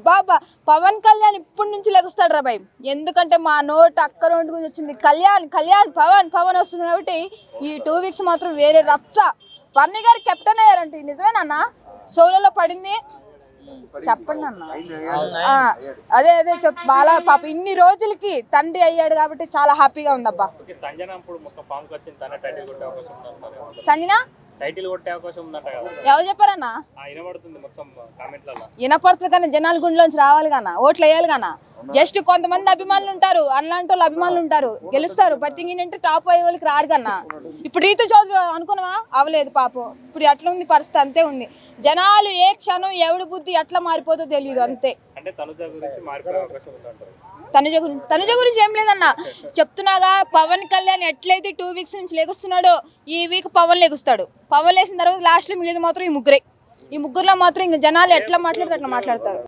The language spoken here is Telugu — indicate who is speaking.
Speaker 1: బాబా పవన్ కళ్యాణ్ ఇప్పటి నుంచి లెగుస్తాడు రా భయ్. ఎందుకంటే మా నోట్ అక్క నోటి గురించి వచ్చింది కళ్యాణ్ కళ్యాణ్ పవన్ పవన్ వస్తుంది కాబట్టి ఈ 2 వీక్స్ మాత్రం వేరే రచ్చ. బన్నీ గారు కెప్టెన్ అయ్యారంటే నిజమేనన్నా? సోలోలో పడింది చెప్పండి అన్న. అదే అదే బాలా పాప ఇన్ని రోజులకి తండ్రి అయ్యాడు కాబట్టి చాలా హ్యాపీగా ఉందబ్బా. సంజన
Speaker 2: టైటిల్ కొట్టే అవకాశం ఉందంట కదా,
Speaker 1: ఎవరు చెప్పారన్నా?
Speaker 2: వినపడుతుంది మొత్తం కామెంట్లలో.
Speaker 1: వినపడుతుంది కానీ జనాల గుండెలోంచి రావాలి కన్నా, ఓట్లు వేయాలి కన్నా. జస్ట్ కొంతమంది అభిమానులు ఉంటారు, అలాంటి వాళ్ళు అభిమానులు ఉంటారు, గెలుస్తారు. బట్ ఇంకేంటంటే టాప్ అయ్యే వాళ్ళకి రారు కన్నా. ఇప్పుడు రీతు చౌదరి అనుకున్నావా? అవలేదు పాపం. ఇప్పుడు ఎట్లా ఉంది పరిస్థితి అంతే ఉంది. జనాలు ఏ క్షణం ఎవడి బుద్ధి ఎట్లా మారిపోతుందో తెలియదు అంతే.
Speaker 2: అంటే తనుజ గురించి మారిపోయే అవకాశం ఉందంటారు.
Speaker 1: తనుజ గురించి ఏం లేదన్నా, చెప్తున్నాగా. పవన్ కళ్యాణ్ ఎట్లయితే 2 వీక్స్ నుంచి లెగుస్తున్నాడో ఈ వీక్ పవన్ లెగుస్తాడు. పవన్ లేసిన తర్వాత లాస్ట్ లో మిగిలింది మాత్రం ఈ ముగ్గురే. ఈ ముగ్గురులో మాత్రం ఇంకా జనాలు ఎట్లా మాట్లాడితే అట్లా మాట్లాడతారు.